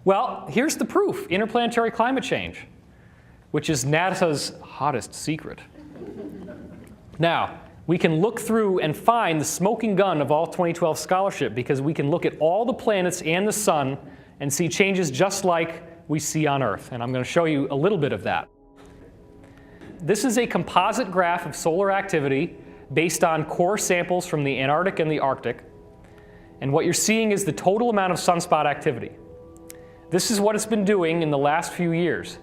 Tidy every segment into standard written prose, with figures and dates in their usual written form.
Well, here's the proof, interplanetary climate change, which is NASA's hottest secret. Now, we can look through and find the smoking gun of all 2012 scholarship because we can look at all the planets and the sun and see changes just like we see on Earth. And I'm going to show you a little bit of that. This is a composite graph of solar activity based on core samples from the Antarctic and the Arctic. And what you're seeing is the total amount of sunspot activity. This is what it's been doing in the last few years.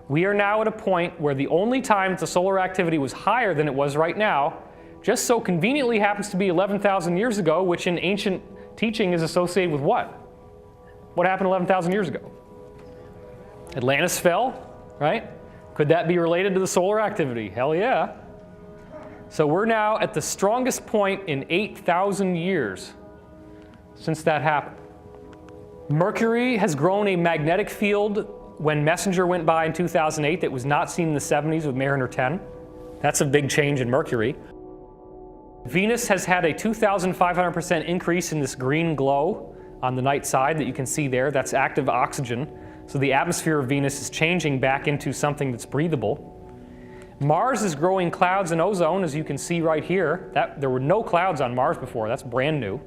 We are now at a point where the only time the solar activity was higher than it was right now just so conveniently happens to be 11,000 years ago, which in ancient teaching is associated with what? What happened 11,000 years ago? Atlantis fell, right? Could that be related to the solar activity? Hell yeah. So we're now at the strongest point in 8,000 years since that happened. Mercury has grown a magnetic field when MESSENGER went by in 2008 that was not seen in the 70s with Mariner 10. That's a big change in Mercury. Venus has had a 2,500% increase in this green glow on the night side that you can see there. That's active oxygen. So the atmosphere of Venus is changing back into something that's breathable. Mars is growing clouds and ozone, as you can see right here. There were no clouds on Mars before. That's brand new.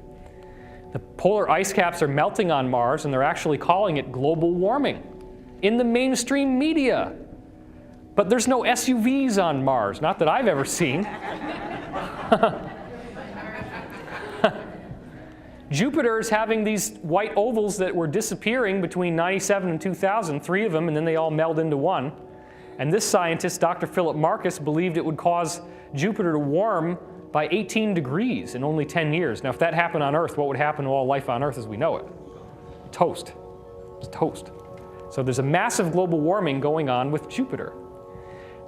The polar ice caps are melting on Mars, and they're actually calling it global warming in the mainstream media. But there's no SUVs on Mars, not that I've ever seen. Jupiter is having these white ovals that were disappearing between 97 and 2000, 3 of them, and then they all meld into one. And this scientist, Dr. Philip Marcus, believed it would cause Jupiter to warm by 18 degrees in only 10 years. Now, if that happened on Earth, what would happen to all life on Earth as we know it? Toast. It's toast. So there's a massive global warming going on with Jupiter.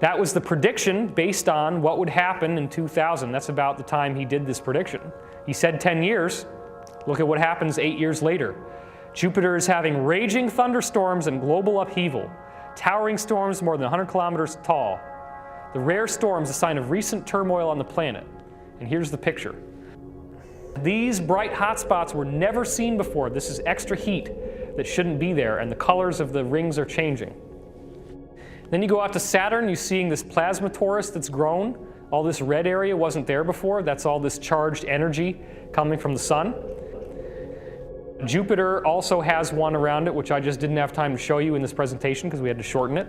That was the prediction based on what would happen in 2000. That's about the time he did this prediction. He said 10 years. Look at what happens 8 years later. Jupiter is having raging thunderstorms and global upheaval. Towering storms more than 100 kilometers tall. The rare storms, a sign of recent turmoil on the planet. And here's the picture. These bright hotspots were never seen before. This is extra heat that shouldn't be there, and the colors of the rings are changing. Then you go out to Saturn, you're seeing this plasma torus that's grown. All this red area wasn't there before. That's all this charged energy coming from the sun. Jupiter also has one around it, which I just didn't have time to show you in this presentation because we had to shorten it.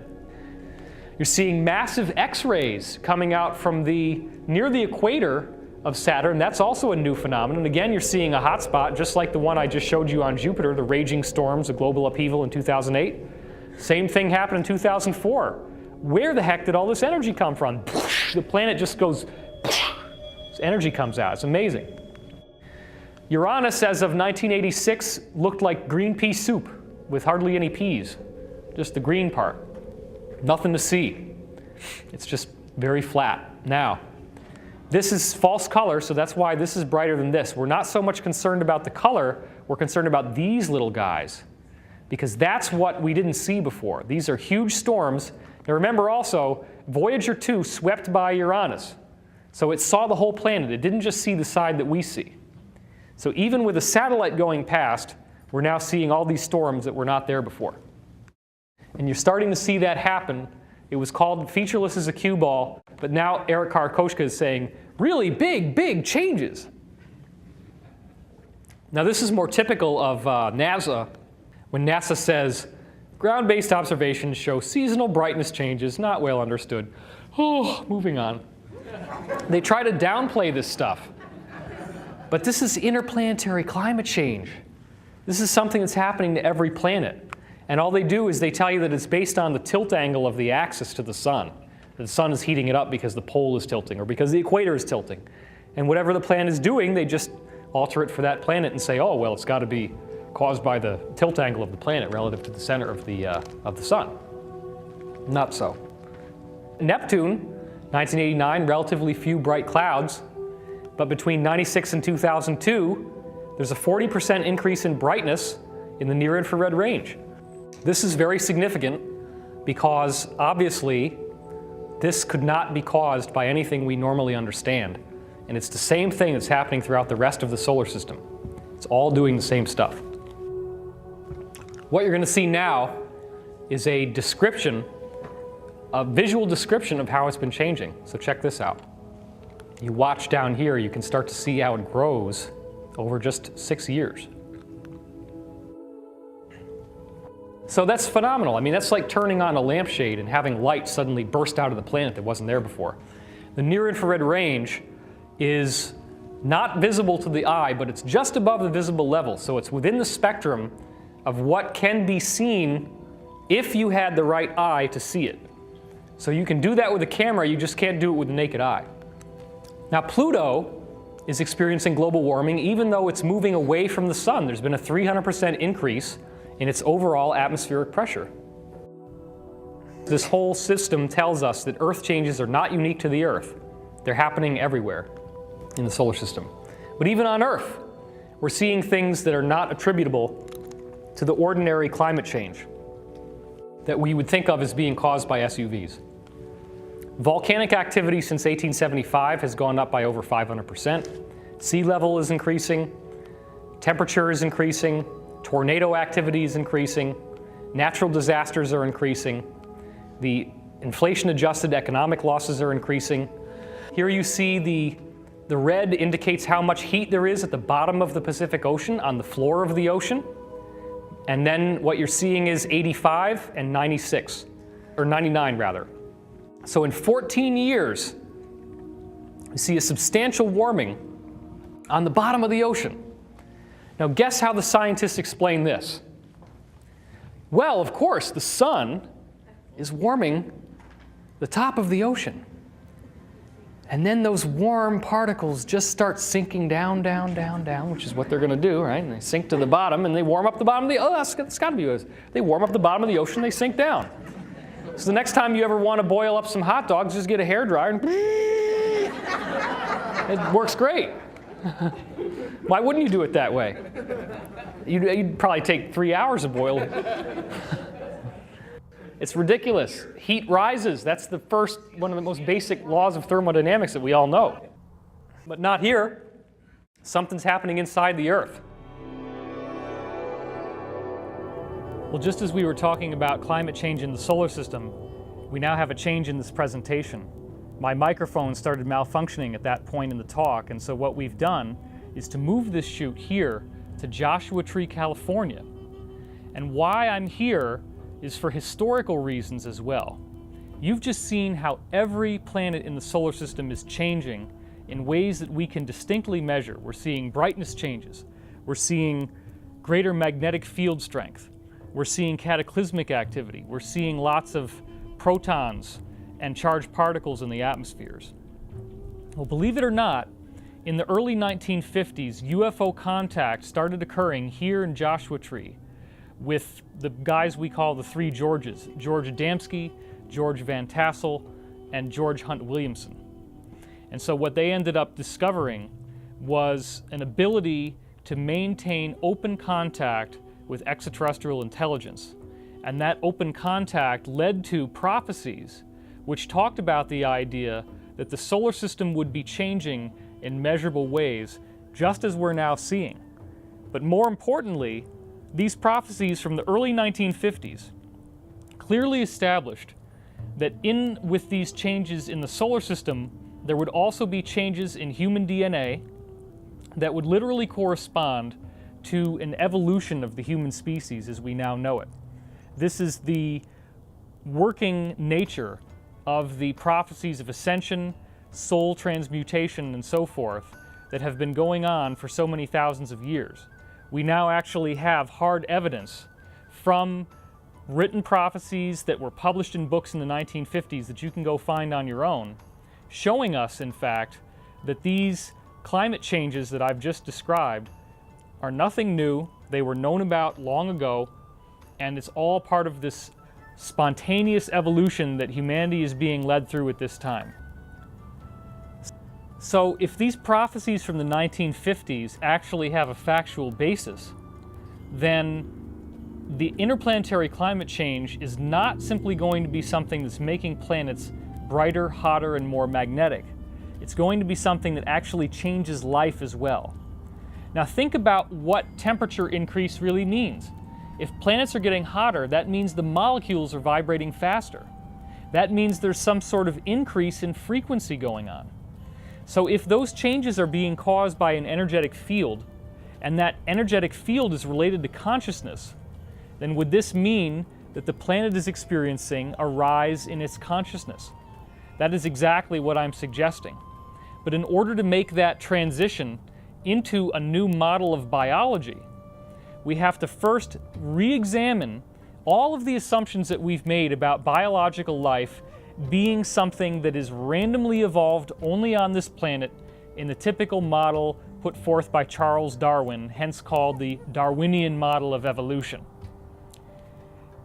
You're seeing massive X-rays coming out from near the equator of Saturn. That's also a new phenomenon. Again, you're seeing a hot spot, just like the one I just showed you on Jupiter, the raging storms, the global upheaval in 2008. Same thing happened in 2004. Where the heck did all this energy come from? The planet just goes, energy comes out. It's amazing. Uranus, as of 1986, looked like green pea soup with hardly any peas, just the green part. Nothing to see. It's just very flat. Now, this is false color, so that's why this is brighter than this. We're not so much concerned about the color, we're concerned about these little guys, because that's what we didn't see before. These are huge storms. Now remember also, Voyager 2 swept by Uranus, so it saw the whole planet. It didn't just see the side that we see. So even with a satellite going past, we're now seeing all these storms that were not there before. And you're starting to see that happen. It was called featureless as a cue ball, but now Eric Karkoschka is saying, really big changes. Now this is more typical of NASA, when NASA says, ground-based observations show seasonal brightness changes, not well understood. Oh, moving on. They try to downplay this stuff. But this is interplanetary climate change. This is something that's happening to every planet. And all they do is they tell you that it's based on the tilt angle of the axis to the sun. The sun is heating it up because the pole is tilting or because the equator is tilting. And whatever the planet is doing, they just alter it for that planet and say, oh, well, it's got to be caused by the tilt angle of the planet relative to the center of the sun. Not so. Neptune, 1989, relatively few bright clouds. But between 96 and 2002, there's a 40% increase in brightness in the near-infrared range. This is very significant because, obviously, this could not be caused by anything we normally understand. And it's the same thing that's happening throughout the rest of the solar system. It's all doing the same stuff. What you're going to see now is a description, a visual description of how it's been changing. So check this out. You watch down here, you can start to see how it grows over just 6 years. So that's phenomenal. I mean, that's like turning on a lampshade and having light suddenly burst out of the planet that wasn't there before. The near-infrared range is not visible to the eye, but it's just above the visible level. So it's within the spectrum of what can be seen if you had the right eye to see it. So you can do that with a camera, you just can't do it with the naked eye. Now, Pluto is experiencing global warming even though it's moving away from the sun. There's been a 300% increase in its overall atmospheric pressure. This whole system tells us that Earth changes are not unique to the Earth. They're happening everywhere in the solar system. But even on Earth, we're seeing things that are not attributable to the ordinary climate change that we would think of as being caused by SUVs. Volcanic activity since 1875 has gone up by over 500%. Sea level is increasing, temperature is increasing, tornado activity is increasing, natural disasters are increasing, the inflation-adjusted economic losses are increasing. Here you see the red indicates how much heat there is at the bottom of the Pacific Ocean, on the floor of the ocean. And then what you're seeing is 85 and 96, or 99 rather. So in 14 years, you see a substantial warming on the bottom of the ocean. Now guess how the scientists explain this? Well, of course, the sun is warming the top of the ocean. And then those warm particles just start sinking down, down, down, down, which is what they're going to do, right? And they sink to the bottom, and they warm up the bottom of the, oh, that's got to be what it is. They warm up the bottom of the ocean, they sink down. So the next time you ever want to boil up some hot dogs, just get a hairdryer and it works great. Why wouldn't you do it that way? You'd probably take 3 hours to boil. It's ridiculous. Heat rises. That's the first, one of the most basic laws of thermodynamics that we all know. But not here. Something's happening inside the Earth. Well, just as we were talking about climate change in the solar system, we now have a change in this presentation. My microphone started malfunctioning at that point in the talk, and so what we've done is to move this shoot here to Joshua Tree, California. And why I'm here is for historical reasons as well. You've just seen how every planet in the solar system is changing in ways that we can distinctly measure. We're seeing brightness changes. We're seeing greater magnetic field strength. We're seeing cataclysmic activity. We're seeing lots of protons and charged particles in the atmospheres. Well, believe it or not, in the early 1950s, UFO contact started occurring here in Joshua Tree with the guys we call the three Georges, George Adamski, George Van Tassel, and George Hunt Williamson. And so what they ended up discovering was an ability to maintain open contact with extraterrestrial intelligence. And that open contact led to prophecies which talked about the idea that the solar system would be changing in measurable ways, just as we're now seeing. But more importantly, these prophecies from the early 1950s clearly established that with these changes in the solar system, there would also be changes in human DNA that would literally correspond to an evolution of the human species as we now know it. This is the working nature of the prophecies of ascension, soul transmutation, and so forth that have been going on for so many thousands of years. We now actually have hard evidence from written prophecies that were published in books in the 1950s that you can go find on your own, showing us, in fact, that these climate changes that I've just described are nothing new. They were known about long ago, and it's all part of this spontaneous evolution that humanity is being led through at this time. So if these prophecies from the 1950s actually have a factual basis, then the interplanetary climate change is not simply going to be something that's making planets brighter, hotter, and more magnetic. It's going to be something that actually changes life as well. Now think about what temperature increase really means. If planets are getting hotter, that means the molecules are vibrating faster. That means there's some sort of increase in frequency going on. So if those changes are being caused by an energetic field, and that energetic field is related to consciousness, then would this mean that the planet is experiencing a rise in its consciousness? That is exactly what I'm suggesting. But in order to make that transition into a new model of biology, we have to first re-examine all of the assumptions that we've made about biological life being something that is randomly evolved only on this planet in the typical model put forth by Charles Darwin, hence called the Darwinian model of evolution.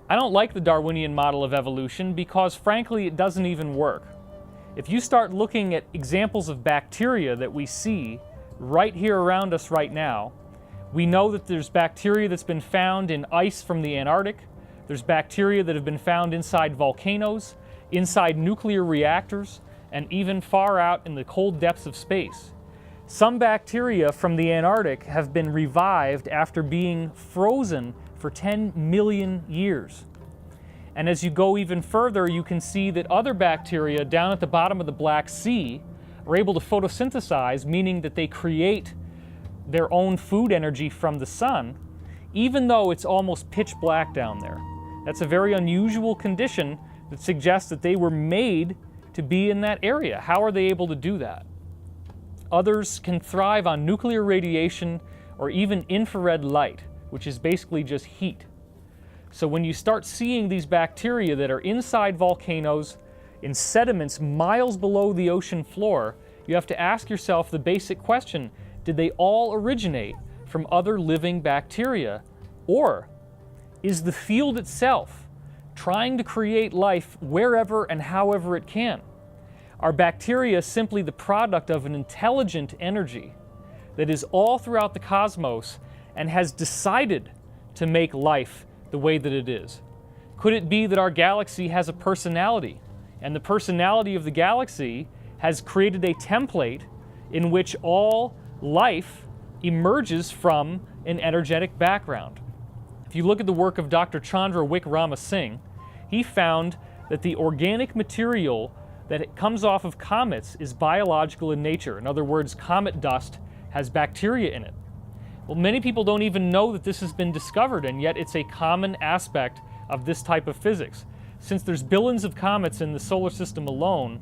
I don't like the Darwinian model of evolution because, frankly, it doesn't even work. If you start looking at examples of bacteria that we see right here around us right now, we know that there's bacteria that's been found in ice from the Antarctic, there's bacteria that have been found inside volcanoes, inside nuclear reactors, and even far out in the cold depths of space. Some bacteria from the Antarctic have been revived after being frozen for 10 million years. And as you go even further, you can see that other bacteria down at the bottom of the Black Sea are able to photosynthesize, meaning that they create their own food energy from the sun, even though it's almost pitch black down there. That's a very unusual condition that suggests that they were made to be in that area. How are they able to do that? Others can thrive on nuclear radiation or even infrared light, which is basically just heat. So when you start seeing these bacteria that are inside volcanoes, in sediments miles below the ocean floor, you have to ask yourself the basic question: did they all originate from other living bacteria? Or is the field itself trying to create life wherever and however it can? Are bacteria simply the product of an intelligent energy that is all throughout the cosmos and has decided to make life the way that it is? Could it be that our galaxy has a personality, and the personality of the galaxy has created a template in which all life emerges from an energetic background? If you look at the work of Dr. Chandra Wickrama Singh, he found that the organic material that comes off of comets is biological in nature. In other words, comet dust has bacteria in it. Well, many people don't even know that this has been discovered, and yet it's a common aspect of this type of physics. Since there's billions of comets in the solar system alone,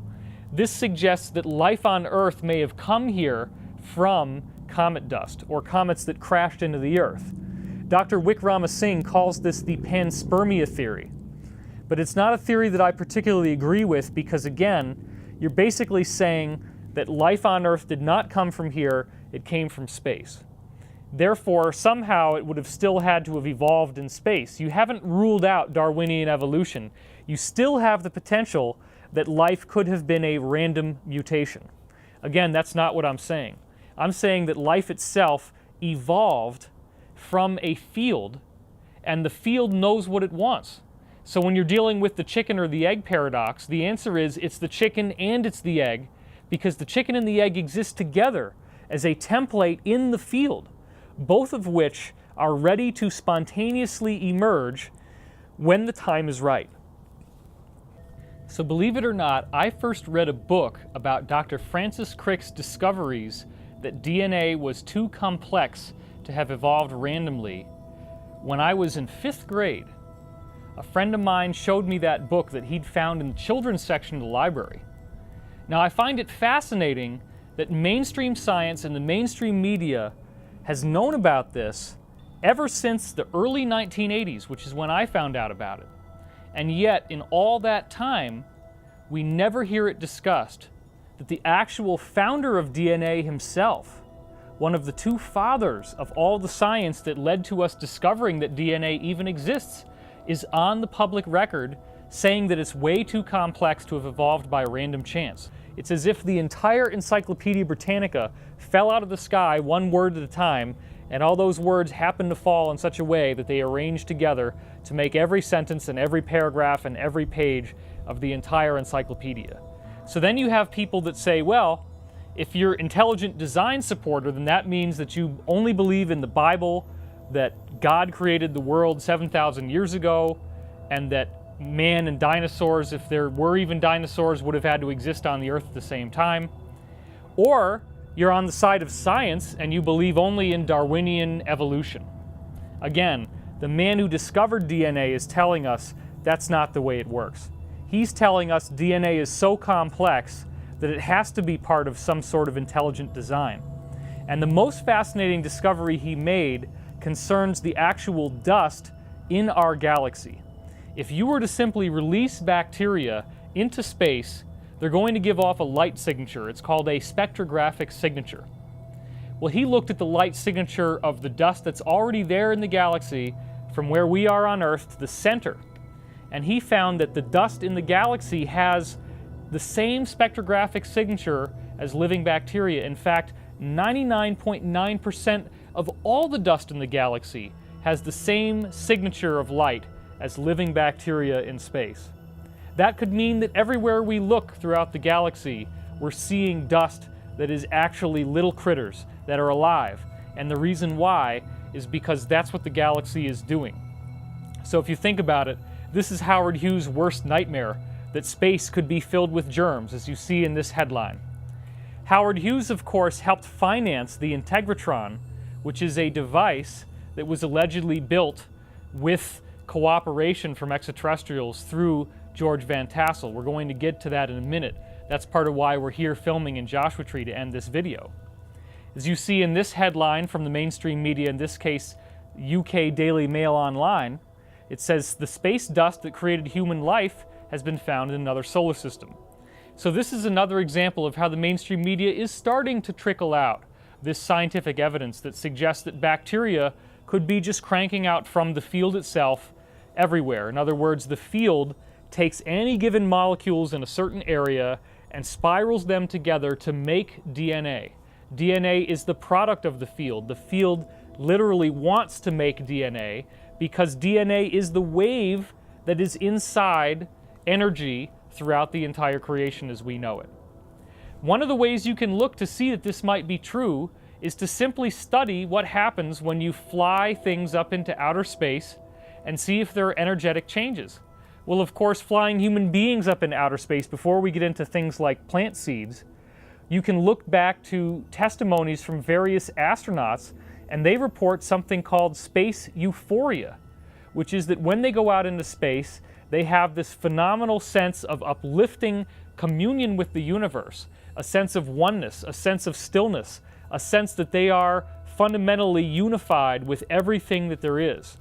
this suggests that life on Earth may have come here from comet dust, or comets that crashed into the Earth. Dr. Wickrama Singh calls this the panspermia theory. But it's not a theory that I particularly agree with because, again, you're basically saying that life on Earth did not come from here, it came from space. Therefore, somehow it would have still had to have evolved in space. You haven't ruled out Darwinian evolution. You still have the potential that life could have been a random mutation. Again, that's not what I'm saying. I'm saying that life itself evolved from a field, and the field knows what it wants. So when you're dealing with the chicken or the egg paradox, the answer is it's the chicken and it's the egg, because the chicken and the egg exist together as a template in the field, both of which are ready to spontaneously emerge when the time is right. So believe it or not, I first read a book about Dr. Francis Crick's discoveries that DNA was too complex to have evolved randomly when I was in 5th grade. A friend of mine showed me that book that he'd found in the children's section of the library. Now, I find it fascinating that mainstream science and the mainstream media has known about this ever since the early 1980s, which is when I found out about it. And yet, in all that time, we never hear it discussed that the actual founder of DNA himself, one of the two fathers of all the science that led to us discovering that DNA even exists, is on the public record saying that it's way too complex to have evolved by random chance. It's as if the entire Encyclopedia Britannica fell out of the sky one word at a time, and all those words happened to fall in such a way that they arranged together to make every sentence and every paragraph and every page of the entire encyclopedia. So then you have people that say, well, if you're intelligent design supporter, then that means that you only believe in the Bible that God created the world 7,000 years ago, and that man and dinosaurs, if there were even dinosaurs, would have had to exist on the Earth at the same time. Or you're on the side of science and you believe only in Darwinian evolution. Again, the man who discovered DNA is telling us that's not the way it works. He's telling us DNA is so complex that it has to be part of some sort of intelligent design. And the most fascinating discovery he made concerns the actual dust in our galaxy. If you were to simply release bacteria into space, they're going to give off a light signature. It's called a spectrographic signature. Well, he looked at the light signature of the dust that's already there in the galaxy from where we are on Earth to the center. And he found that the dust in the galaxy has the same spectrographic signature as living bacteria. In fact, 99.9% of all the dust in the galaxy has the same signature of light as living bacteria in space. That could mean that everywhere we look throughout the galaxy, we're seeing dust that is actually little critters that are alive. And the reason why is because that's what the galaxy is doing. So if you think about it, this is Howard Hughes' worst nightmare, that space could be filled with germs, as you see in this headline. Howard Hughes, of course, helped finance the Integratron, which is a device that was allegedly built with cooperation from extraterrestrials through George Van Tassel. We're going to get to that in a minute. That's part of why we're here filming in Joshua Tree to end this video. As you see in this headline from the mainstream media, in this case UK Daily Mail Online, it says the space dust that created human life has been found in another solar system. So this is another example of how the mainstream media is starting to trickle out this scientific evidence that suggests that bacteria could be just cranking out from the field itself everywhere. In other words, the field takes any given molecules in a certain area and spirals them together to make DNA. DNA is the product of the field. The field literally wants to make DNA because DNA is the wave that is inside energy throughout the entire creation as we know it. One of the ways you can look to see that this might be true is to simply study what happens when you fly things up into outer space and see if there are energetic changes. Well, of course, flying human beings up into outer space, before we get into things like plant seeds, you can look back to testimonies from various astronauts, and they report something called space euphoria, which is that when they go out into space, they have this phenomenal sense of uplifting communion with the universe, a sense of oneness, a sense of stillness, a sense that they are fundamentally unified with everything that there is.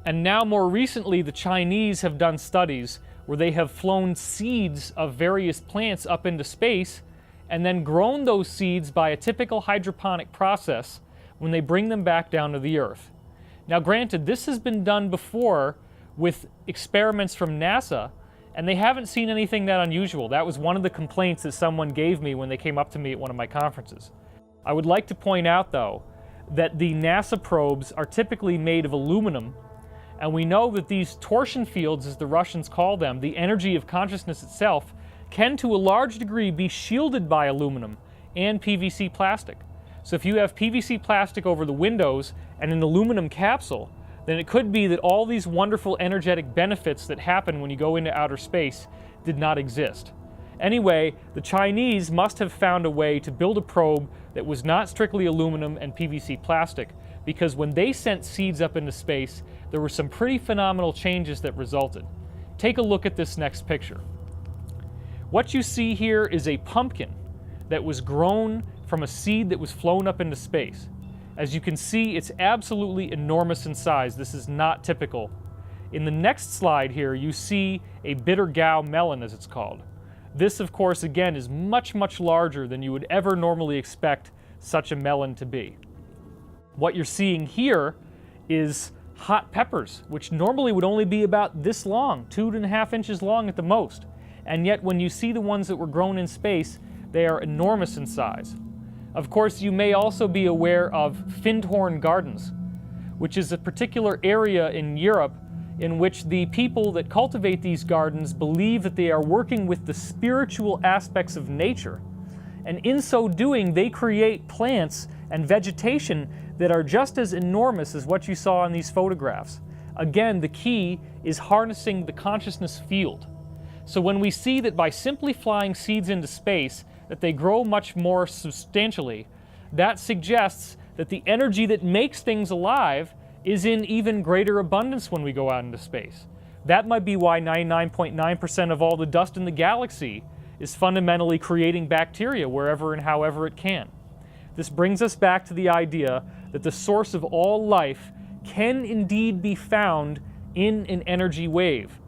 And now more recently, the Chinese have done studies where they have flown seeds of various plants up into space and then grown those seeds by a typical hydroponic process when they bring them back down to the Earth. Now granted, this has been done before with experiments from NASA, and they haven't seen anything that unusual. That was one of the complaints that someone gave me when they came up to me at one of my conferences. I would like to point out, though, that the NASA probes are typically made of aluminum, and we know that these torsion fields, as the Russians call them, the energy of consciousness itself, can to a large degree be shielded by aluminum and PVC plastic. So if you have PVC plastic over the windows and an aluminum capsule, then it could be that all these wonderful energetic benefits that happen when you go into outer space did not exist. Anyway, the Chinese must have found a way to build a probe that was not strictly aluminum and PVC plastic, because when they sent seeds up into space, there were some pretty phenomenal changes that resulted. Take a look at this next picture. What you see here is a pumpkin that was grown from a seed that was flown up into space. As you can see, it's absolutely enormous in size. This is not typical. In the next slide here, you see a bitter gao melon, as it's called. This, of course, again, is much, much larger than you would ever normally expect such a melon to be. What you're seeing here is hot peppers, which normally would only be about this long, 2.5 inches long at the most. And yet, when you see the ones that were grown in space, they are enormous in size. Of course, you may also be aware of Findhorn Gardens, which is a particular area in Europe in which the people that cultivate these gardens believe that they are working with the spiritual aspects of nature. And in so doing, they create plants and vegetation that are just as enormous as what you saw in these photographs. Again, the key is harnessing the consciousness field. So when we see that by simply flying seeds into space, that they grow much more substantially, that suggests that the energy that makes things alive is in even greater abundance when we go out into space. That might be why 99.9% of all the dust in the galaxy is fundamentally creating bacteria wherever and however it can. This brings us back to the idea that the source of all life can indeed be found in an energy wave.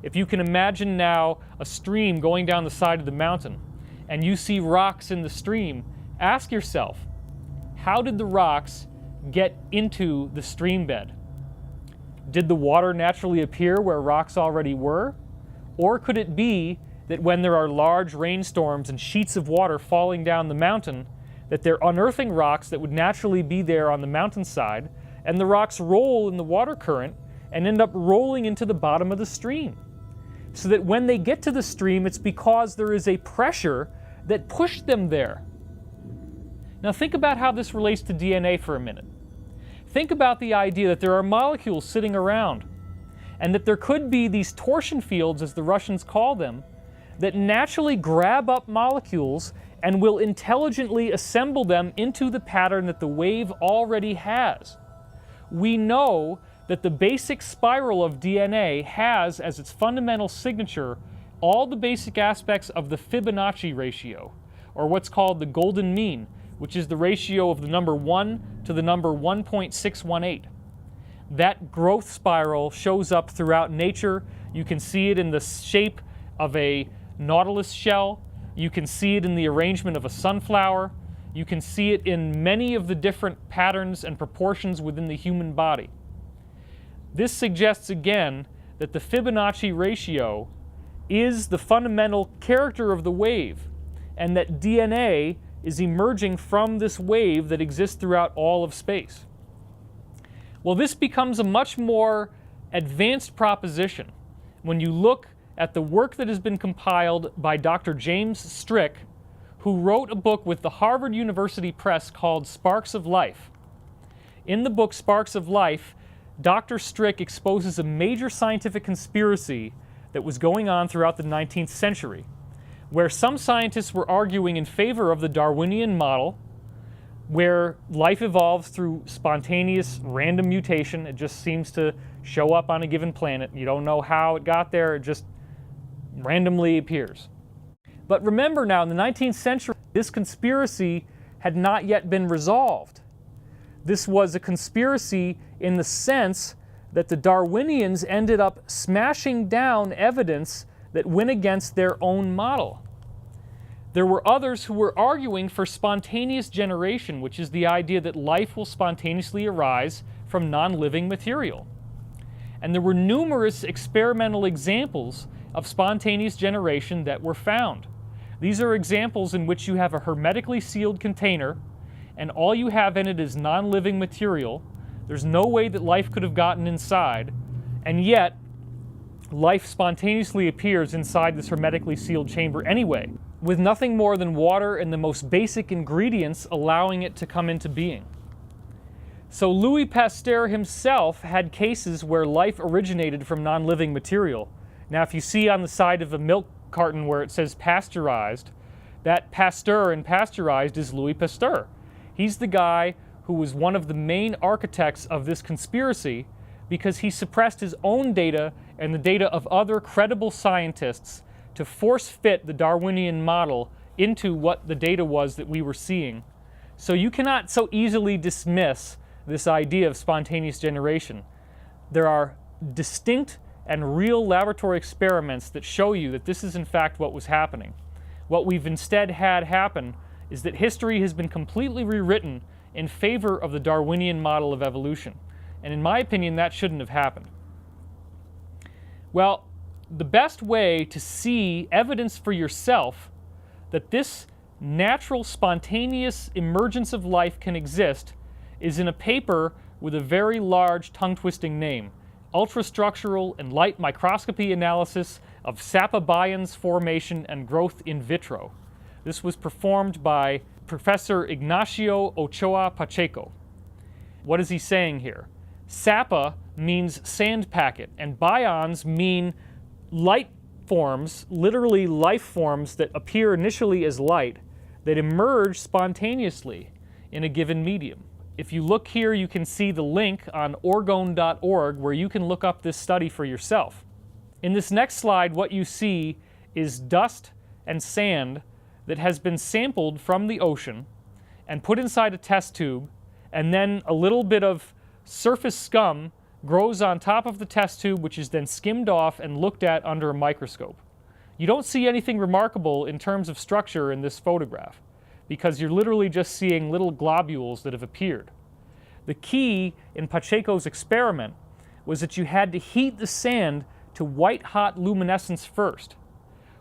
If you can imagine now a stream going down the side of the mountain, and you see rocks in the stream, ask yourself, how did the rocks get into the stream bed? Did the water naturally appear where rocks already were? Or could it be that when there are large rainstorms and sheets of water falling down the mountain, that they're unearthing rocks that would naturally be there on the mountainside, and the rocks roll in the water current and end up rolling into the bottom of the stream? So that when they get to the stream, it's because there is a pressure that pushed them there. Now think about how this relates to DNA for a minute. Think about the idea that there are molecules sitting around, and that there could be these torsion fields, as the Russians call them, that naturally grab up molecules and will intelligently assemble them into the pattern that the wave already has. We know that the basic spiral of DNA has as its fundamental signature all the basic aspects of the Fibonacci ratio, or what's called the golden mean, which is the ratio of the number 1 to the number 1.618. That growth spiral shows up throughout nature. You can see it in the shape of a nautilus shell. You can see it in the arrangement of a sunflower. You can see it in many of the different patterns and proportions within the human body. This suggests again that the Fibonacci ratio is the fundamental character of the wave, and that DNA is emerging from this wave that exists throughout all of space. Well, this becomes a much more advanced proposition when you look at the work that has been compiled by Dr. James Strick, who wrote a book with the Harvard University Press called Sparks of Life. In the book Sparks of Life, Dr. Strick exposes a major scientific conspiracy that was going on throughout the 19th century, where some scientists were arguing in favor of the Darwinian model, where life evolves through spontaneous random mutation. It just seems to show up on a given planet. You don't know how it got there, it just randomly appears. But remember now, in the 19th century, this conspiracy had not yet been resolved. This was a conspiracy in the sense that the Darwinians ended up smashing down evidence that went against their own model. There were others who were arguing for spontaneous generation, which is the idea that life will spontaneously arise from non-living material. And there were numerous experimental examples of spontaneous generation that were found. These are examples in which you have a hermetically sealed container, and all you have in it is non-living material. There's no way that life could have gotten inside, and yet life spontaneously appears inside this hermetically sealed chamber anyway, with nothing more than water and the most basic ingredients allowing it to come into being. So Louis Pasteur himself had cases where life originated from non-living material. Now, if you see on the side of a milk carton where it says pasteurized, that Pasteur in pasteurized is Louis Pasteur. He's the guy who was one of the main architects of this conspiracy because he suppressed his own data and the data of other credible scientists to force fit the Darwinian model into what the data was that we were seeing. So you cannot so easily dismiss this idea of spontaneous generation. There are distinct and real laboratory experiments that show you that this is in fact what was happening. What we've instead had happen is that history has been completely rewritten in favor of the Darwinian model of evolution. And in my opinion, that shouldn't have happened. Well, the best way to see evidence for yourself that this natural, spontaneous emergence of life can exist is in a paper with a very large, tongue-twisting name, Ultrastructural and Light Microscopy Analysis of Sapobians Formation and Growth in Vitro. This was performed by Professor Ignacio Ochoa Pacheco. What is he saying here? Sappa means sand packet, and bions mean light forms, literally life forms that appear initially as light, that emerge spontaneously in a given medium. If you look here, you can see the link on orgone.org where you can look up this study for yourself. In this next slide, what you see is dust and sand that has been sampled from the ocean and put inside a test tube, and then a little bit of surface scum grows on top of the test tube, which is then skimmed off and looked at under a microscope. You don't see anything remarkable in terms of structure in this photograph, because you're literally just seeing little globules that have appeared. The key in Pacheco's experiment was that you had to heat the sand to white-hot luminescence first.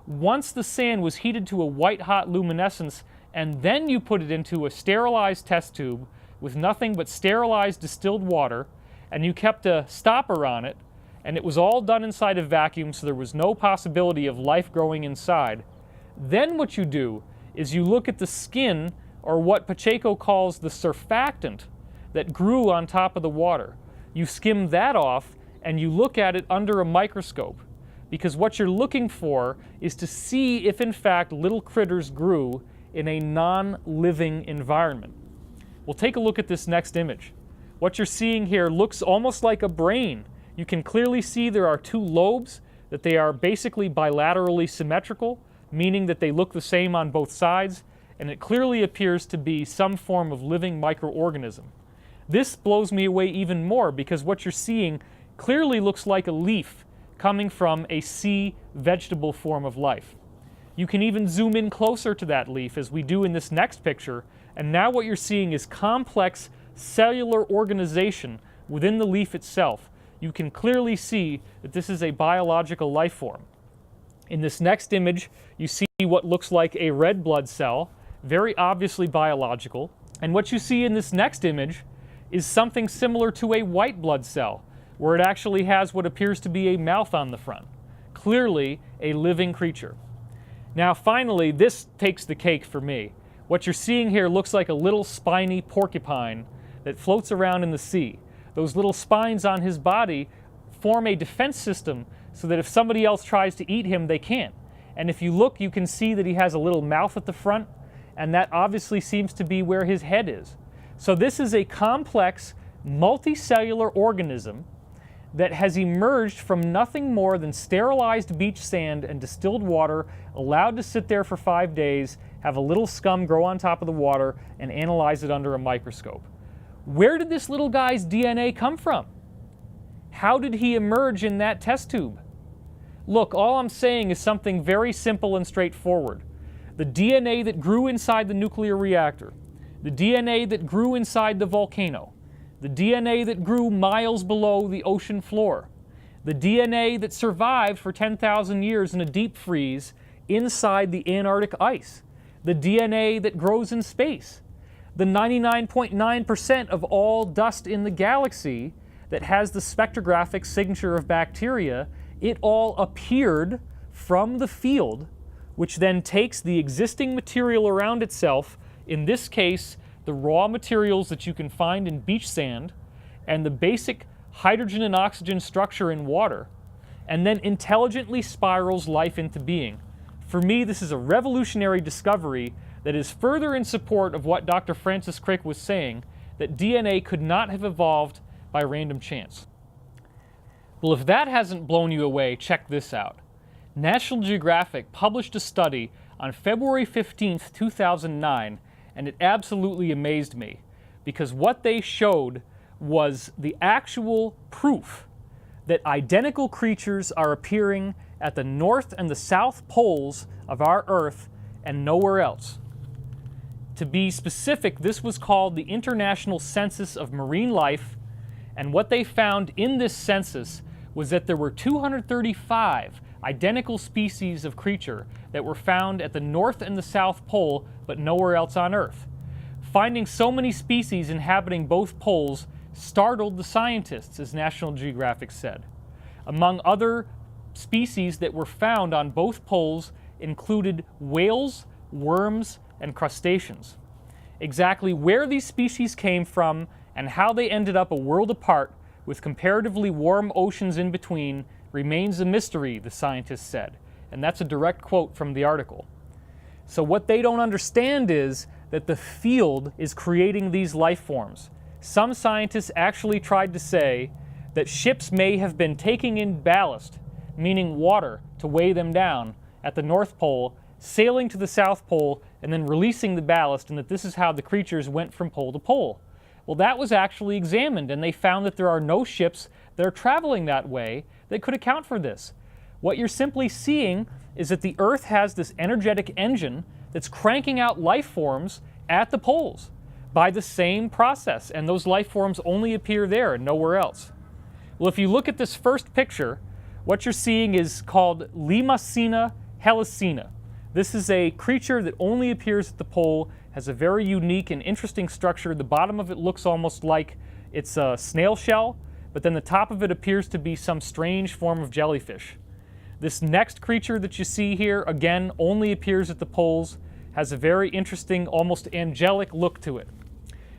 Once the sand was heated to a white-hot luminescence, and then you put it into a sterilized test tube with nothing but sterilized distilled water, and you kept a stopper on it, and it was all done inside a vacuum, so there was no possibility of life growing inside. Then what you do is you look at the skin, or what Pacheco calls the surfactant, that grew on top of the water. You skim that off, and you look at it under a microscope, because what you're looking for is to see if in fact little critters grew in a non-living environment. We'll take a look at this next image. What you're seeing here looks almost like a brain. You can clearly see there are two lobes, that they are basically bilaterally symmetrical, meaning that they look the same on both sides, and it clearly appears to be some form of living microorganism. This blows me away even more, because what you're seeing clearly looks like a leaf coming from a sea vegetable form of life. You can even zoom in closer to that leaf, as we do in this next picture, and now what you're seeing is complex cellular organization within the leaf itself. You can clearly see that this is a biological life form. In this next image, you see what looks like a red blood cell, very obviously biological, and what you see in this next image is something similar to a white blood cell, where it actually has what appears to be a mouth on the front. Clearly a living creature. Now finally, this takes the cake for me. What you're seeing here looks like a little spiny porcupine that floats around in the sea. Those little spines on his body form a defense system so that if somebody else tries to eat him, they can't. And if you look, you can see that he has a little mouth at the front, and that obviously seems to be where his head is. So this is a complex, multicellular organism that has emerged from nothing more than sterilized beach sand and distilled water, allowed to sit there for 5 days, have a little scum grow on top of the water, and analyze it under a microscope. Where did this little guy's DNA come from? How did he emerge in that test tube? Look, all I'm saying is something very simple and straightforward. The DNA that grew inside the nuclear reactor, the DNA that grew inside the volcano, the DNA that grew miles below the ocean floor, the DNA that survived for 10,000 years in a deep freeze inside the Antarctic ice, the DNA that grows in space, the 99.9% of all dust in the galaxy that has the spectrographic signature of bacteria, it all appeared from the field, which then takes the existing material around itself, in this case, the raw materials that you can find in beach sand, and the basic hydrogen and oxygen structure in water, and then intelligently spirals life into being. For me, this is a revolutionary discovery that is further in support of what Dr. Francis Crick was saying, that DNA could not have evolved by random chance. Well, if that hasn't blown you away, check this out. National Geographic published a study on February 15th, 2009, and it absolutely amazed me, because what they showed was the actual proof that identical creatures are appearing at the north and the south poles of our Earth and nowhere else. To be specific, this was called the International Census of Marine Life, and what they found in this census was that there were 235 identical species of creature that were found at the North and the South Pole, but nowhere else on Earth. Finding so many species inhabiting both poles startled the scientists, as National Geographic said. Among other species that were found on both poles included whales, worms, and crustaceans. Exactly where these species came from and how they ended up a world apart with comparatively warm oceans in between remains a mystery, the scientists said. And that's a direct quote from the article. So what they don't understand is that the field is creating these life forms. Some scientists actually tried to say that ships may have been taking in ballast, meaning water, to weigh them down at the North Pole, sailing to the South Pole, and then releasing the ballast, and that this is how the creatures went from pole to pole. Well, that was actually examined, and they found that there are no ships that are traveling that way that could account for this. What you're simply seeing is that the Earth has this energetic engine that's cranking out life forms at the poles by the same process, and those life forms only appear there and nowhere else. Well, if you look at this first picture, what you're seeing is called Limacina helicina. This is a creature that only appears at the pole, has a very unique and interesting structure. The bottom of it looks almost like it's a snail shell, but then the top of it appears to be some strange form of jellyfish. This next creature that you see here, again, only appears at the poles, has a very interesting, almost angelic look to it.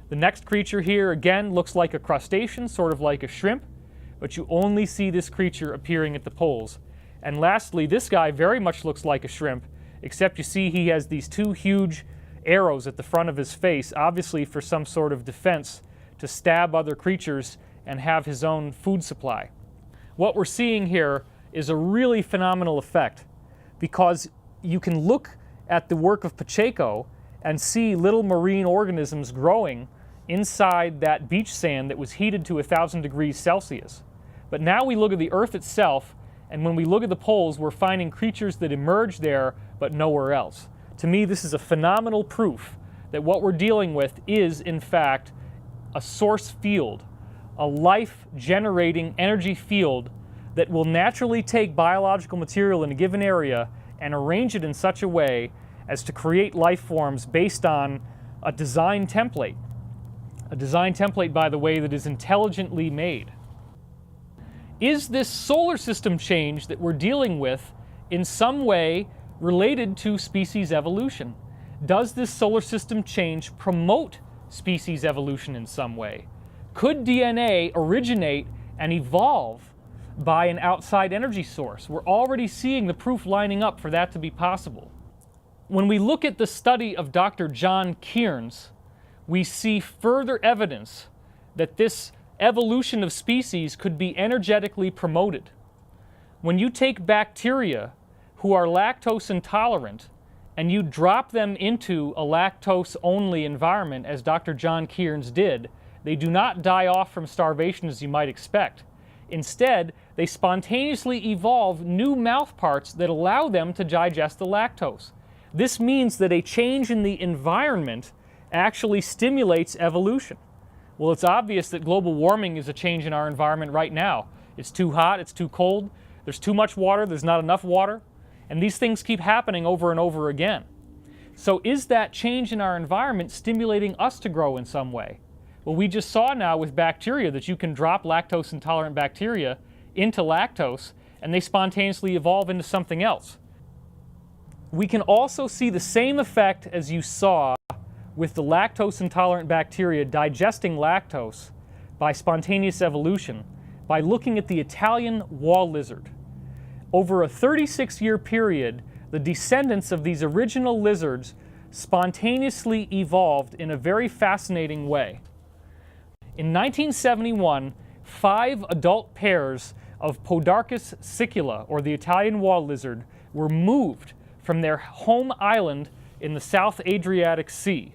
The next creature here, again, looks like a crustacean, sort of like a shrimp, but you only see this creature appearing at the poles. And lastly, this guy very much looks like a shrimp, except you see he has these two huge arrows at the front of his face, obviously for some sort of defense to stab other creatures and have his own food supply. What we're seeing here is a really phenomenal effect, because you can look at the work of Pacheco and see little marine organisms growing inside that beach sand that was heated to 1,000 degrees Celsius. But now we look at the Earth itself, and when we look at the poles, we're finding creatures that emerge there but nowhere else. To me, this is a phenomenal proof that what we're dealing with is, in fact, a source field, a life-generating energy field that will naturally take biological material in a given area and arrange it in such a way as to create life forms based on a design template. A design template, by the way, that is intelligently made. Is this solar system change that we're dealing with in some way related to species evolution? Does this solar system change promote species evolution in some way? Could DNA originate and evolve by an outside energy source? We're already seeing the proof lining up for that to be possible. When we look at the study of Dr. John Kearns, we see further evidence that this evolution of species could be energetically promoted. When you take bacteria who are lactose intolerant and you drop them into a lactose-only environment, as Dr. John Kearns did, they do not die off from starvation as you might expect. Instead, they spontaneously evolve new mouth parts that allow them to digest the lactose. This means that a change in the environment actually stimulates evolution. Well, it's obvious that global warming is a change in our environment right now. It's too hot, it's too cold, there's too much water, there's not enough water, and these things keep happening over and over again. So is that change in our environment stimulating us to grow in some way? Well, we just saw now with bacteria that you can drop lactose-intolerant bacteria into lactose, and they spontaneously evolve into something else. We can also see the same effect as you saw with the lactose-intolerant bacteria digesting lactose by spontaneous evolution by looking at the Italian wall lizard. Over a 36-year period, the descendants of these original lizards spontaneously evolved in a very fascinating way. In 1971, 5 adult pairs of Podarcus sicula, or the Italian wall lizard, were moved from their home island in the South Adriatic Sea.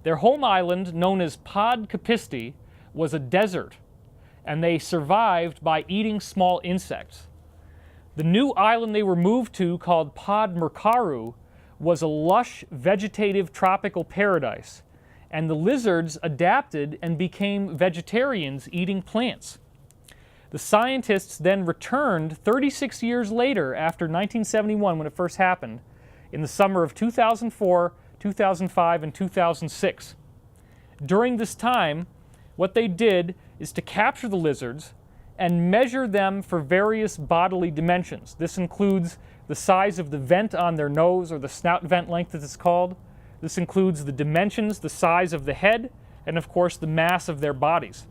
Their home island, known as Pod Capisti, was a desert, and they survived by eating small insects. The new island they were moved to, called Pod Mercaru, was a lush vegetative tropical paradise, and the lizards adapted and became vegetarians eating plants. The scientists then returned 36 years later, after 1971 when it first happened, in the summer of 2004, 2005, and 2006. During this time, what they did is to capture the lizards and measure them for various bodily dimensions. This includes the size of the vent on their nose, or the snout vent length as it's called. This includes the dimensions, the size of the head, and of course the mass of their bodies.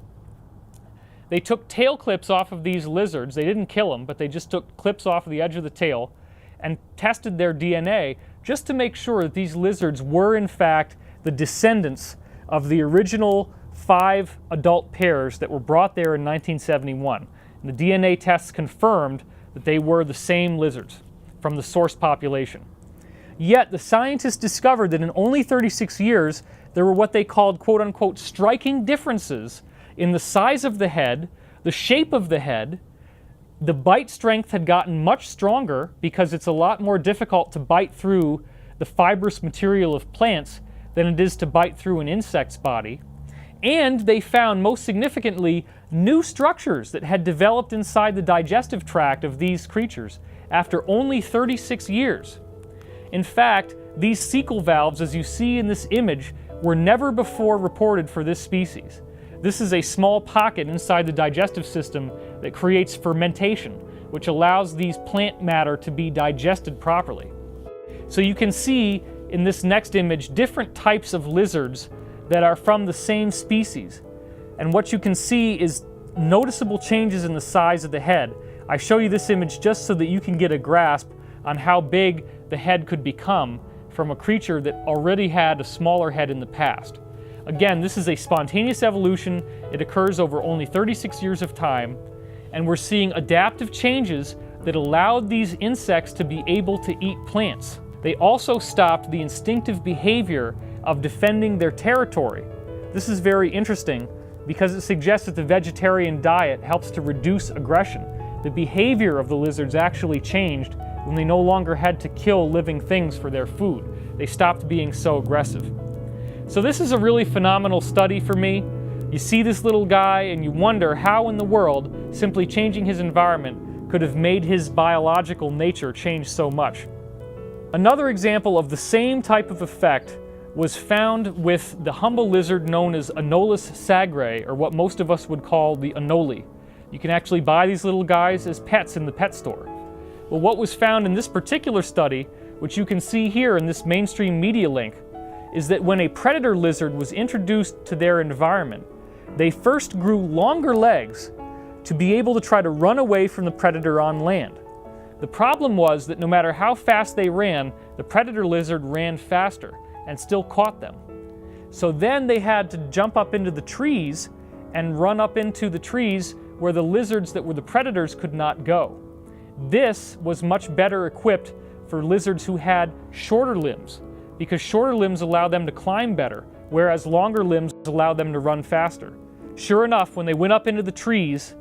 They took tail clips off of these lizards. They didn't kill them, but they just took clips off of the edge of the tail and tested their DNA just to make sure that these lizards were in fact the descendants of the original 5 adult pairs that were brought there in 1971. And the DNA tests confirmed that they were the same lizards from the source population. Yet the scientists discovered that in only 36 years, there were what they called quote-unquote striking differences in the size of the head, the shape of the head. The bite strength had gotten much stronger because it's a lot more difficult to bite through the fibrous material of plants than it is to bite through an insect's body. And they found, most significantly, new structures that had developed inside the digestive tract of these creatures after only 36 years. In fact, these cecal valves, as you see in this image, were never before reported for this species. This is a small pocket inside the digestive system that creates fermentation, which allows these plant matter to be digested properly. So you can see in this next image different types of lizards that are from the same species. And what you can see is noticeable changes in the size of the head. I show you this image just so that you can get a grasp on how big the head could become from a creature that already had a smaller head in the past. Again, this is a spontaneous evolution. It occurs over only 36 years of time, and we're seeing adaptive changes that allowed these insects to be able to eat plants. They also stopped the instinctive behavior of defending their territory. This is very interesting because it suggests that the vegetarian diet helps to reduce aggression. The behavior of the lizards actually changed when they no longer had to kill living things for their food. They stopped being so aggressive. So this is a really phenomenal study for me. You see this little guy and you wonder how in the world simply changing his environment could have made his biological nature change so much. Another example of the same type of effect was found with the humble lizard known as Anolis sagre, or what most of us would call the anole. You can actually buy these little guys as pets in the pet store. Well, what was found in this particular study, which you can see here in this mainstream media link, is that when a predator lizard was introduced to their environment, they first grew longer legs to be able to try to run away from the predator on land. The problem was that no matter how fast they ran, the predator lizard ran faster and still caught them. So then they had to jump up into the trees and run up into the trees where the lizards that were the predators could not go. This was much better equipped for lizards who had shorter limbs, because shorter limbs allow them to climb better, whereas longer limbs allow them to run faster. Sure enough, when they went up into the trees,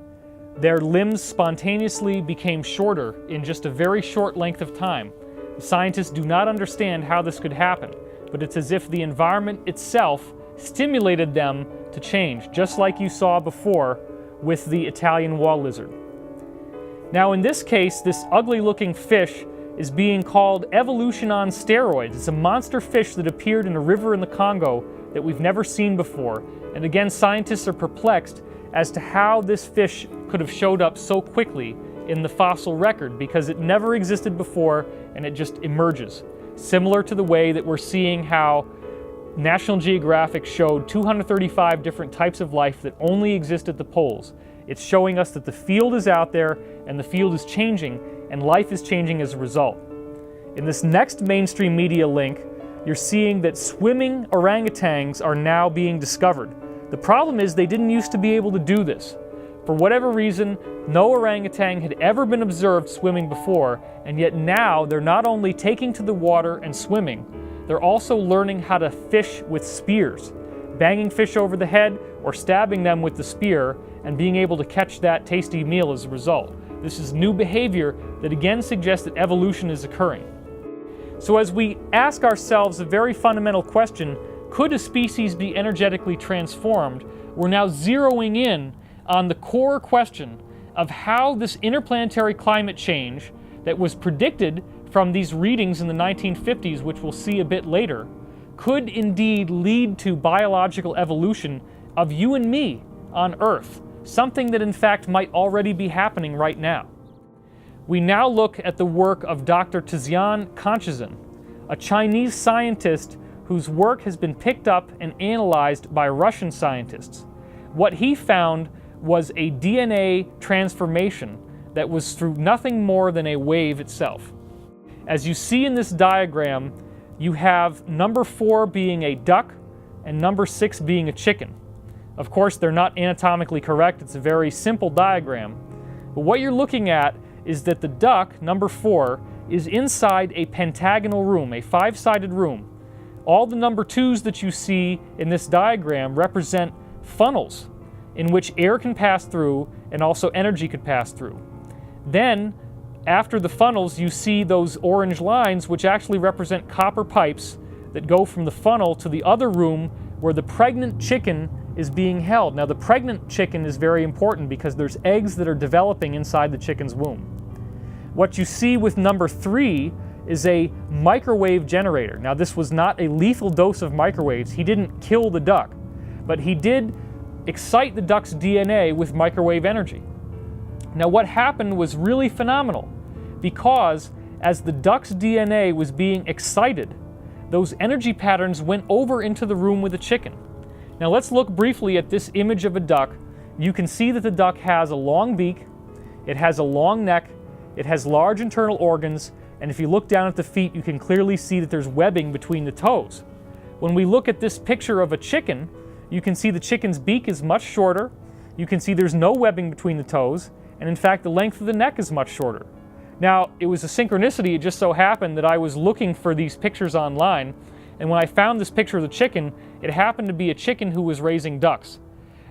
their limbs spontaneously became shorter in just a very short length of time. The scientists do not understand how this could happen, but it's as if the environment itself stimulated them to change, just like you saw before with the Italian wall lizard. Now in this case, this ugly-looking fish is being called evolution on steroids. It's a monster fish that appeared in a river in the Congo that we've never seen before. And again, scientists are perplexed as to how this fish could have showed up so quickly in the fossil record, because it never existed before and it just emerges. Similar to the way that we're seeing how National Geographic showed 235 different types of life that only exist at the poles. It's showing us that the field is out there and the field is changing, and life is changing as a result. In this next mainstream media link, you're seeing that swimming orangutans are now being discovered. The problem is they didn't used to be able to do this. For whatever reason, no orangutan had ever been observed swimming before, and yet now they're not only taking to the water and swimming, they're also learning how to fish with spears, banging fish over the head or stabbing them with the spear and being able to catch that tasty meal as a result. This is new behavior that again suggests that evolution is occurring. So as we ask ourselves a very fundamental question, could a species be energetically transformed? We're now zeroing in on the core question of how this interplanetary climate change that was predicted from these readings in the 1950s, which we'll see a bit later, could indeed lead to biological evolution of you and me on Earth, something that in fact might already be happening right now. We now look at the work of Dr. Tizian Kanchizin, a Chinese scientist whose work has been picked up and analyzed by Russian scientists. What he found was a DNA transformation that was through nothing more than a wave itself. As you see in this diagram, you have number 4 being a duck and number 6 being a chicken. Of course, they're not anatomically correct. It's a very simple diagram. But what you're looking at is that the duck, number 4, is inside a pentagonal room, a 5-sided room. All the number 2s that you see in this diagram represent funnels in which air can pass through and also energy could pass through. Then, after the funnels, you see those orange lines which actually represent copper pipes that go from the funnel to the other room where the pregnant chicken is being held. Now, the pregnant chicken is very important because there's eggs that are developing inside the chicken's womb. What you see with number 3 is a microwave generator. Now, this was not a lethal dose of microwaves. He didn't kill the duck, but he did excite the duck's DNA with microwave energy. Now, what happened was really phenomenal because as the duck's DNA was being excited, those energy patterns went over into the room with the chicken. Now, let's look briefly at this image of a duck. You can see that the duck has a long beak, it has a long neck, it has large internal organs, and if you look down at the feet, you can clearly see that there's webbing between the toes. When we look at this picture of a chicken, you can see the chicken's beak is much shorter, you can see there's no webbing between the toes, and in fact the length of the neck is much shorter. Now, it was a synchronicity. It just so happened that I was looking for these pictures online, and when I found this picture of the chicken, it happened to be a chicken who was raising ducks.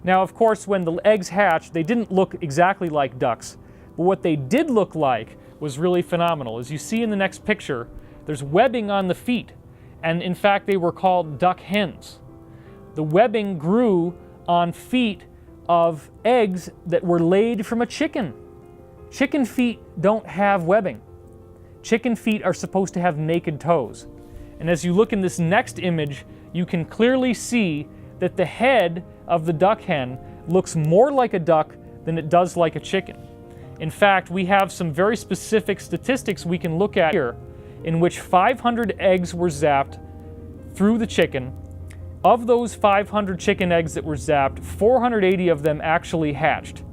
Now, of course, when the eggs hatched, they didn't look exactly like ducks, but what they did look like was really phenomenal. As you see in the next picture, there's webbing on the feet, and in fact they were called duck hens. The webbing grew on feet of eggs that were laid from a chicken. Chicken feet don't have webbing. Chicken feet are supposed to have naked toes. And as you look in this next image, you can clearly see that the head of the duck hen looks more like a duck than it does like a chicken. In fact, we have some very specific statistics we can look at here in which 500 eggs were zapped through the chicken. Of those 500 chicken eggs that were zapped, 480 of them actually hatched.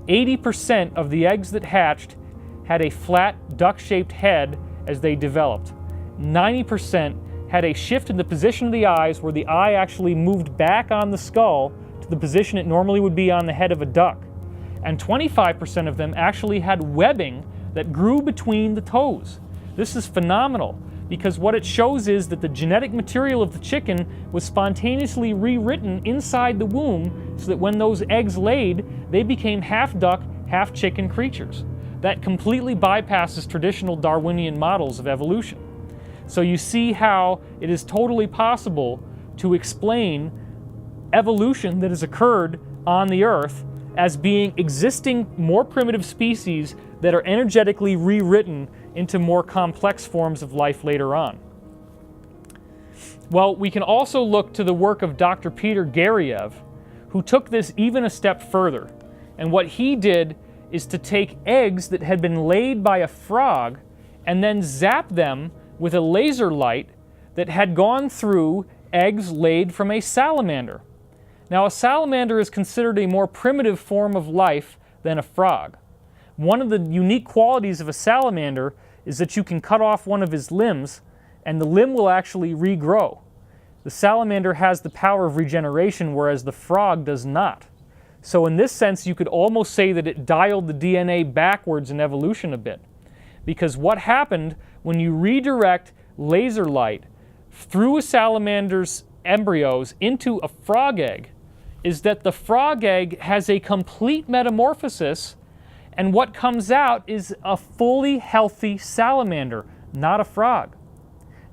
80% of the eggs that hatched had a flat duck-shaped head as they developed. 90% had a shift in the position of the eyes where the eye actually moved back on the skull to the position it normally would be on the head of a duck. And 25% of them actually had webbing that grew between the toes. This is phenomenal because what it shows is that the genetic material of the chicken was spontaneously rewritten inside the womb so that when those eggs laid, they became half duck, half chicken creatures. That completely bypasses traditional Darwinian models of evolution. So you see how it is totally possible to explain evolution that has occurred on the Earth as being existing more primitive species that are energetically rewritten into more complex forms of life later on. Well, we can also look to the work of Dr. Peter Garriev, who took this even a step further. And what he did is to take eggs that had been laid by a frog and then zap them with a laser light that had gone through eggs laid from a salamander. Now, a salamander is considered a more primitive form of life than a frog. One of the unique qualities of a salamander is that you can cut off one of his limbs and the limb will actually regrow. The salamander has the power of regeneration, whereas the frog does not. So in this sense, you could almost say that it dialed the DNA backwards in evolution a bit. Because what happened when you redirect laser light through a salamander's embryos into a frog egg is that the frog egg has a complete metamorphosis, and what comes out is a fully healthy salamander, not a frog.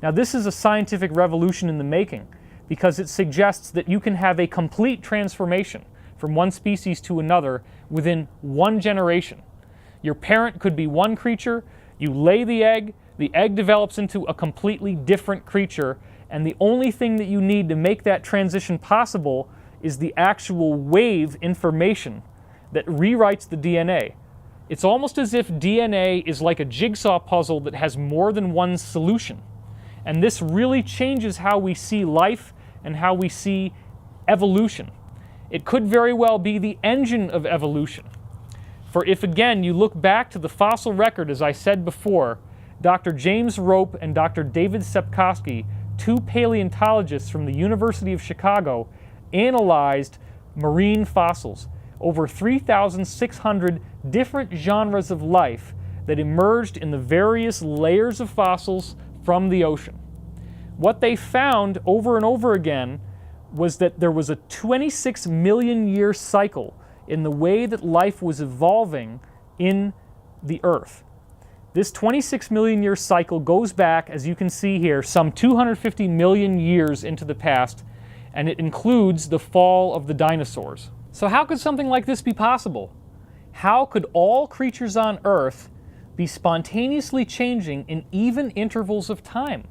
Now, this is a scientific revolution in the making because it suggests that you can have a complete transformation from one species to another within one generation. Your parent could be one creature, you lay the egg develops into a completely different creature, and the only thing that you need to make that transition possible is the actual wave information that rewrites the DNA. It's almost as if DNA is like a jigsaw puzzle that has more than one solution. And this really changes how we see life and how we see evolution. It could very well be the engine of evolution. For if, again, you look back to the fossil record, as I said before, Dr. James Rope and Dr. David Sepkoski, two paleontologists from the University of Chicago, analyzed marine fossils, over 3,600 different genres of life that emerged in the various layers of fossils from the ocean. What they found over and over again was that there was a 26 million year cycle in the way that life was evolving in the Earth. This 26 million year cycle goes back, as you can see here, some 250 million years into the past, and it includes the fall of the dinosaurs. So how could something like this be possible? How could all creatures on Earth be spontaneously changing in even intervals of time?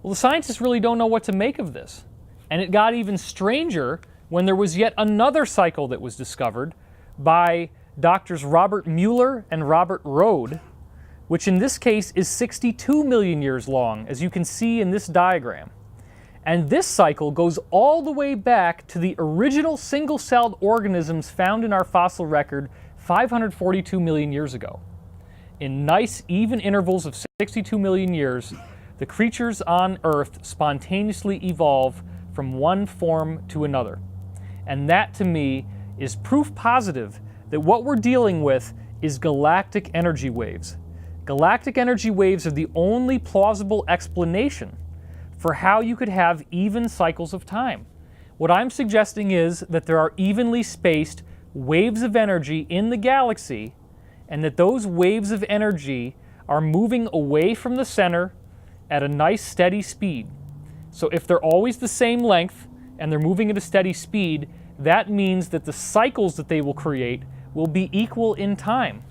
Well, the scientists really don't know what to make of this. And it got even stranger when there was yet another cycle that was discovered by Doctors Robert Mueller and Robert Rode, which in this case is 62 million years long, as you can see in this diagram. And this cycle goes all the way back to the original single-celled organisms found in our fossil record 542 million years ago. In nice, even intervals of 62 million years, the creatures on Earth spontaneously evolve from one form to another. And that, to me, is proof positive that what we're dealing with is galactic energy waves. Galactic energy waves are the only plausible explanation for how you could have even cycles of time. What I'm suggesting is that there are evenly spaced waves of energy in the galaxy, and that those waves of energy are moving away from the center at a nice steady speed. So if they're always the same length and they're moving at a steady speed, that means that the cycles that they will create will be equal in time.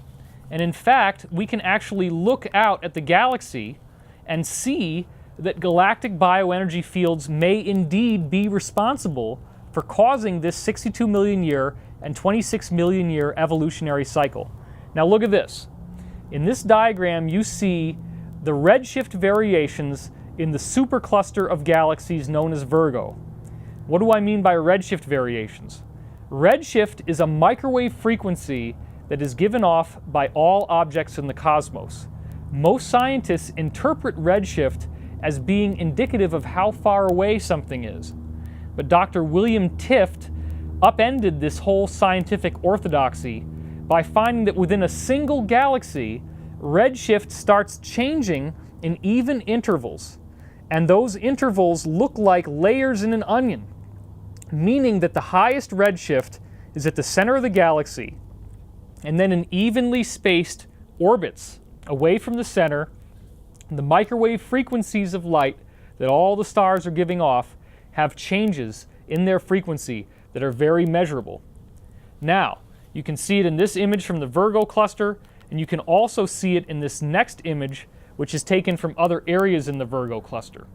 And in fact, we can actually look out at the galaxy and see that galactic bioenergy fields may indeed be responsible for causing this 62 million year and 26 million year evolutionary cycle. Now look at this. In this diagram, you see the redshift variations in the supercluster of galaxies known as Virgo. What do I mean by redshift variations? Redshift is a microwave frequency that is given off by all objects in the cosmos. Most scientists interpret redshift as being indicative of how far away something is. But Dr. William Tift upended this whole scientific orthodoxy by finding that within a single galaxy, redshift starts changing in even intervals. And those intervals look like layers in an onion, meaning that the highest redshift is at the center of the galaxy, and then in evenly spaced orbits away from the center, the microwave frequencies of light that all the stars are giving off have changes in their frequency that are very measurable. Now, you can see it in this image from the Virgo cluster, and you can also see it in this next image, which is taken from other areas in the Virgo cluster.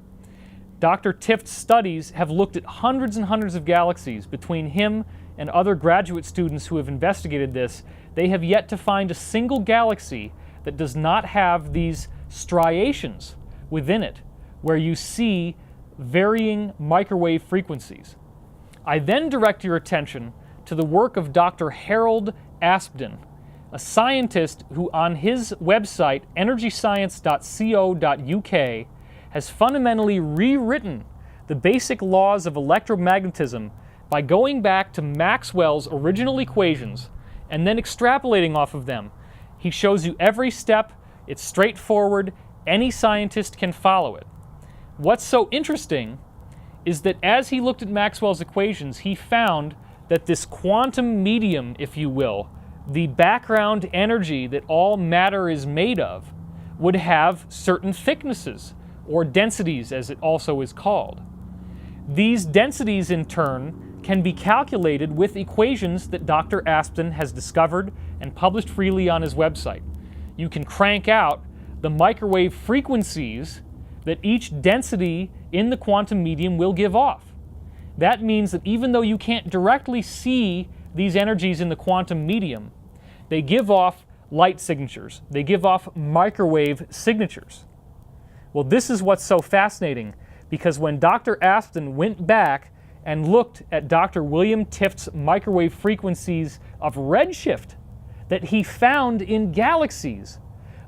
Dr. Tift's studies have looked at hundreds and hundreds of galaxies. Between him and other graduate students who have investigated this, they have yet to find a single galaxy that does not have these striations within it, where you see varying microwave frequencies. I then direct your attention to the work of Dr. Harold Aspden, a scientist who on his website, energyscience.co.uk, has fundamentally rewritten the basic laws of electromagnetism by going back to Maxwell's original equations and then extrapolating off of them. He shows you every step. It's straightforward. Any scientist can follow it. What's so interesting is that as he looked at Maxwell's equations, he found that this quantum medium, if you will, the background energy that all matter is made of, would have certain thicknesses, or densities as it also is called. These densities in turn can be calculated with equations that Dr. Aspden has discovered and published freely on his website. You can crank out the microwave frequencies that each density in the quantum medium will give off. That means that even though you can't directly see these energies in the quantum medium, they give off light signatures. They give off microwave signatures. Well, this is what's so fascinating, because when Dr. Aston went back and looked at Dr. William Tift's microwave frequencies of redshift that he found in galaxies,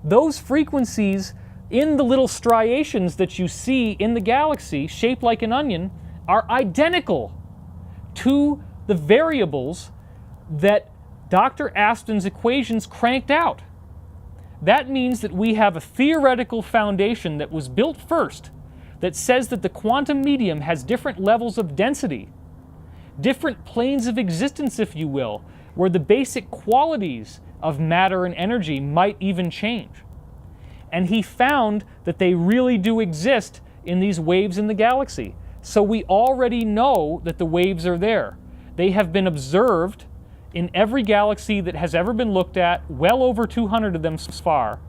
those frequencies in the little striations that you see in the galaxy, shaped like an onion, are identical to the variables that Dr. Aston's equations cranked out. That means that we have a theoretical foundation that was built first that says that the quantum medium has different levels of density, different planes of existence, if you will, where the basic qualities of matter and energy might even change. And he found that they really do exist in these waves in the galaxy. So we already know that the waves are there. They have been observed in every galaxy that has ever been looked at, well over 200 of them so far.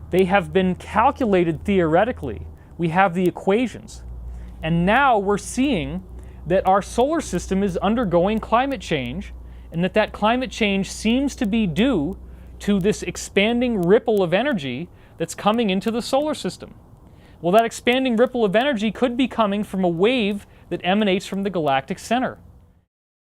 They have been calculated theoretically. We have the equations. And now we're seeing that our solar system is undergoing climate change, and that climate change seems to be due to this expanding ripple of energy that's coming into the solar system. Well, that expanding ripple of energy could be coming from a wave that emanates from the galactic center.